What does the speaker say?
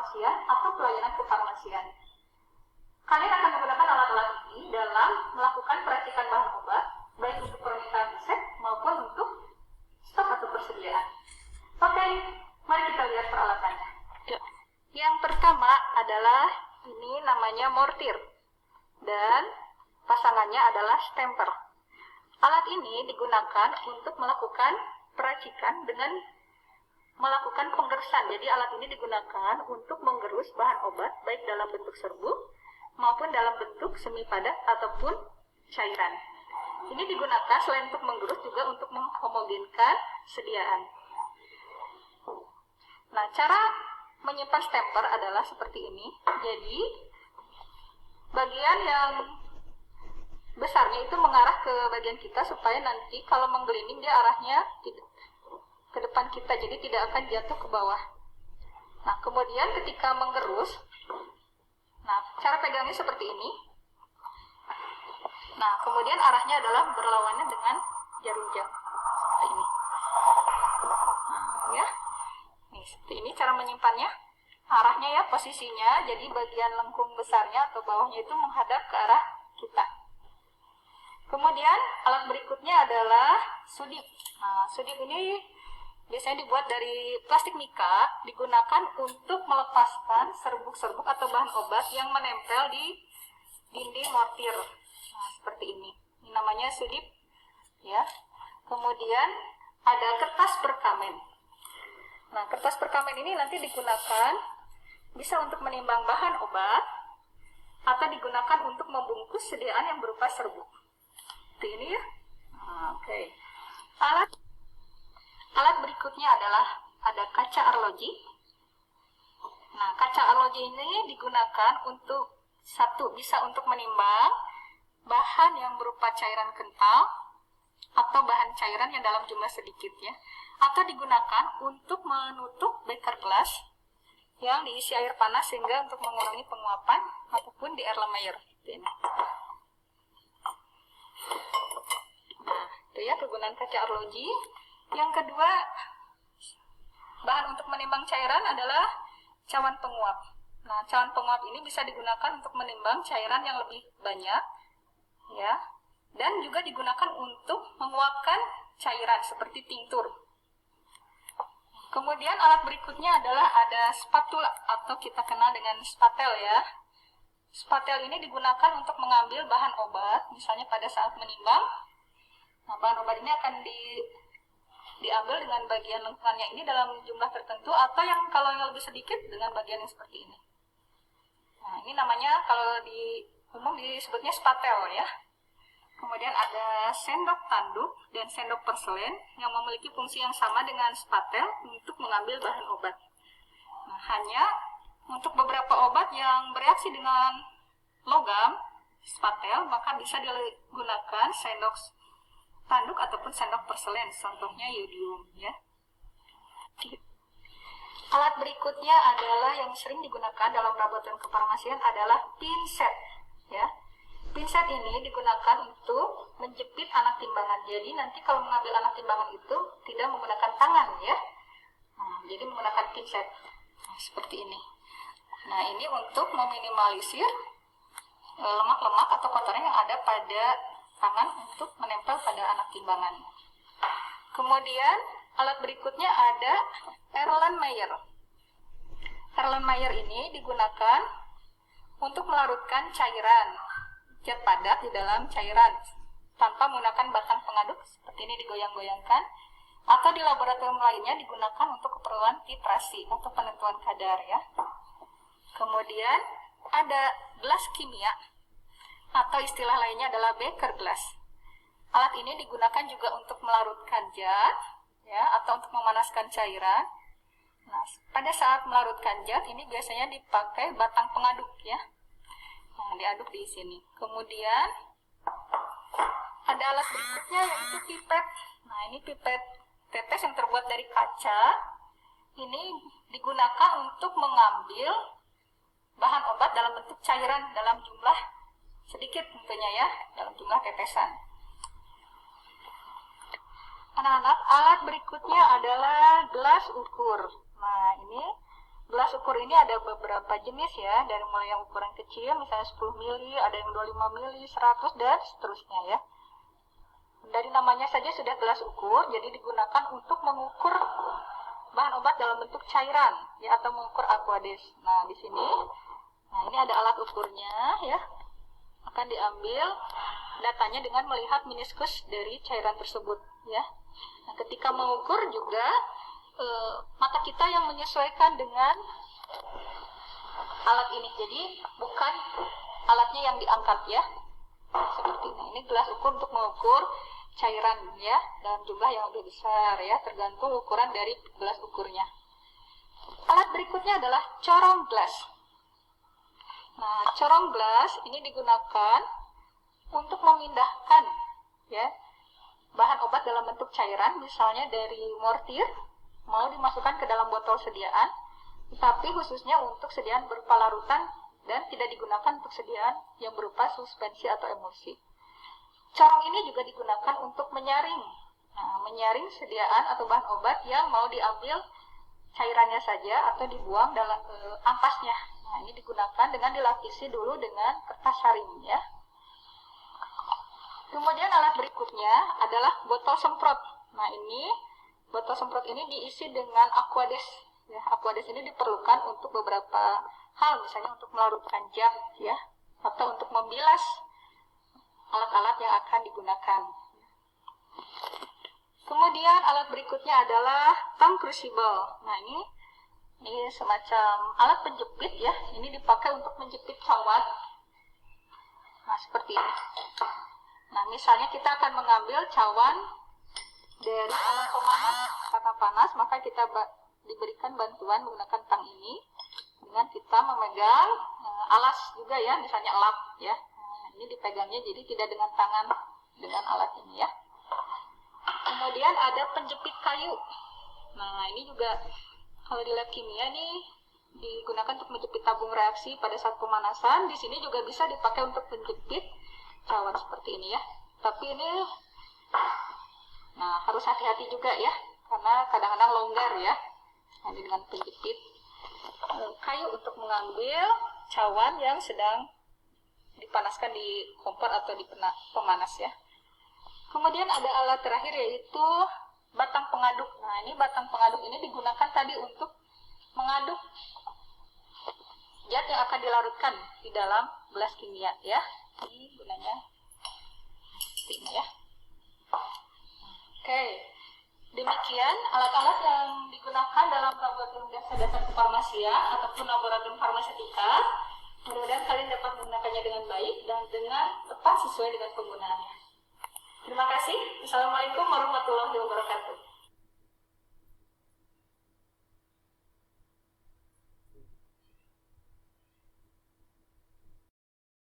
kefarmasian atau pelayanan kefarmasian. Kalian akan menggunakan alat-alat ini dalam melakukan peracikan bahan obat, baik untuk permintaan resep maupun untuk stok atau persediaan. Oke, mari kita lihat peralatannya. Yang pertama adalah ini namanya mortir dan pasangannya adalah stamper. Alat ini digunakan untuk melakukan peracikan dengan melakukan penggerusan. Jadi alat ini digunakan untuk menggerus bahan obat baik dalam bentuk serbuk maupun dalam bentuk semi padat ataupun cairan. Ini digunakan selain untuk menggerus juga untuk menghomogenkan sediaan. Nah, cara menyimpan stamper adalah seperti ini. Jadi bagian yang besarnya itu mengarah ke bagian kita supaya nanti kalau menggelinding dia arahnya ke depan kita, jadi tidak akan jatuh ke bawah. Nah, kemudian ketika menggerus, nah cara pegangnya seperti ini. Nah, kemudian arahnya adalah berlawanan dengan jarum jam seperti ini. Nah, ya, nih seperti ini cara menyimpannya. Arahnya ya, posisinya, jadi bagian lengkung besarnya atau bawahnya itu menghadap ke arah kita. Kemudian alat berikutnya adalah sudip. Nah, sudip ini biasanya dibuat dari plastik mika, digunakan untuk melepaskan serbuk-serbuk atau bahan obat yang menempel di dinding mortir. Nah, seperti ini. Ini namanya sudip, ya. Kemudian ada kertas perkamen. Nah, kertas perkamen ini nanti digunakan bisa untuk menimbang bahan obat atau digunakan untuk membungkus sediaan yang berupa serbuk. Seperti ini ya. Oke. Alat berikutnya adalah ada kaca arloji. Nah, kaca arloji ini digunakan untuk bisa untuk menimbang bahan yang berupa cairan kental atau bahan cairan yang dalam jumlah sedikit ya, atau digunakan untuk menutup beker gelas yang diisi air panas sehingga untuk mengurangi penguapan ataupun di Erlenmeyer. Nah, itu ya kegunaan kaca arloji. Yang kedua, bahan untuk menimbang cairan adalah cawan penguap. Nah, cawan penguap ini bisa digunakan untuk menimbang cairan yang lebih banyak, ya, dan juga digunakan untuk menguapkan cairan seperti tinktur. Kemudian alat berikutnya adalah ada spatula atau kita kenal dengan spatel ya. Spatel ini digunakan untuk mengambil bahan obat, misalnya pada saat menimbang. Nah, bahan obat ini akan diambil dengan bagian lengkungannya ini dalam jumlah tertentu, atau yang kalau yang lebih sedikit dengan bagian yang seperti ini. Nah, ini namanya kalau di umum disebutnya spatel ya. Kemudian ada sendok tanduk dan sendok porselen yang memiliki fungsi yang sama dengan spatel untuk mengambil bahan obat. Nah, hanya untuk beberapa obat yang bereaksi dengan logam, spatel, maka bisa digunakan sendok tanduk ataupun sendok porselen, contohnya yodium ya. Alat berikutnya adalah yang sering digunakan dalam laboratorium kefarmasian adalah pinset ya. Pinset ini digunakan untuk menjepit anak timbangan. Jadi nanti kalau mengambil anak timbangan itu tidak menggunakan tangan ya. Nah, jadi menggunakan pinset. Nah, seperti ini. Nah, ini untuk meminimalisir lemak-lemak atau kotoran yang ada pada tangan untuk menempel pada anak timbangan. Kemudian alat berikutnya ada Erlenmeyer. Erlenmeyer ini digunakan untuk melarutkan cairan zat padat di dalam cairan tanpa menggunakan batang pengaduk seperti ini digoyang-goyangkan, atau di laboratorium lainnya digunakan untuk keperluan titrasi atau penentuan kadar ya. Kemudian ada gelas kimia atau istilah lainnya adalah beker glass. Alat ini digunakan juga untuk melarutkan zat ya, atau untuk memanaskan cairan. Nah, pada saat melarutkan zat ini biasanya dipakai batang pengaduk ya. Nah, diaduk di sini. Kemudian ada alat berikutnya yaitu pipet. Nah, ini pipet tetes yang terbuat dari kaca. Ini digunakan untuk mengambil bahan obat dalam bentuk cairan dalam jumlah sedikit tentunya ya, dalam jumlah tetesan. Anak-anak, alat berikutnya adalah gelas ukur. Nah, ini gelas ukur ini ada beberapa jenis ya, dari mulai yang ukuran kecil, misalnya 10 mili, ada yang 25 mili, 100, dan seterusnya ya. Dari namanya saja sudah gelas ukur, jadi digunakan untuk mengukur bahan obat dalam bentuk cairan ya, atau mengukur aqueous. Nah, di sini, nah ini ada alat ukurnya ya. Akan diambil datanya dengan melihat meniskus dari cairan tersebut ya. Nah, ketika mengukur juga mata kita yang menyesuaikan dengan alat ini, jadi bukan alatnya yang diangkat ya, seperti ini. Ini gelas ukur untuk mengukur cairan ya, dalam jumlah yang lebih besar ya, tergantung ukuran dari gelas ukurnya. Alat berikutnya adalah corong gelas. Nah, corong gelas ini digunakan untuk memindahkan ya bahan obat dalam bentuk cairan, misalnya dari mortir mau dimasukkan ke dalam botol sediaan, tapi khususnya untuk sediaan berupa larutan dan tidak digunakan untuk sediaan yang berupa suspensi atau emulsi. Corong ini juga digunakan untuk menyaring. Nah, menyaring sediaan atau bahan obat yang mau diambil cairannya saja atau dibuang dalam ampasnya. Nah, ini digunakan dengan dilapisi dulu dengan kertas saring ya. Kemudian alat berikutnya adalah botol semprot. Nah, ini botol semprot ini diisi dengan aqueous. Ya, aqueous ini diperlukan untuk beberapa hal, misalnya untuk melarutkan zat ya, atau untuk membilas alat-alat yang akan digunakan. Kemudian alat berikutnya adalah tang crucible. Nah, ini semacam alat penjepit ya. Ini dipakai untuk menjepit cawan. Nah, seperti ini. Nah, misalnya kita akan mengambil cawan dari alat pemanas karena panas, maka kita diberikan bantuan menggunakan tang ini dengan kita memegang alas juga ya, misalnya lap ya. Nah, ini dipegangnya jadi tidak dengan tangan, dengan alat ini ya. Kemudian ada penjepit kayu. Nah, ini juga kalau di lab kimia nih digunakan untuk menjepit tabung reaksi pada saat pemanasan. Di sini juga bisa dipakai untuk menjepit cawan seperti ini ya. Tapi ini harus hati-hati juga ya, karena kadang-kadang longgar ya. Nah, ini dengan penjepit kayu untuk mengambil cawan yang sedang dipanaskan di kompor atau di pemanas ya. Kemudian ada alat terakhir yaitu batang pengaduk. Nah, ini batang pengaduk ini digunakan tadi untuk mengaduk zat yang akan dilarutkan di dalam gelas kimia ya. Ini gunanya seperti ini ya. Oke, demikian alat-alat yang digunakan dalam laboratorium dasar kefarmasian ataupun laboratorium farmasetika. Mudah-mudahan kalian dapat menggunakannya dengan baik dan dengan tepat sesuai dengan penggunaannya. Terima kasih. Assalamualaikum warahmatullahi wabarakatuh.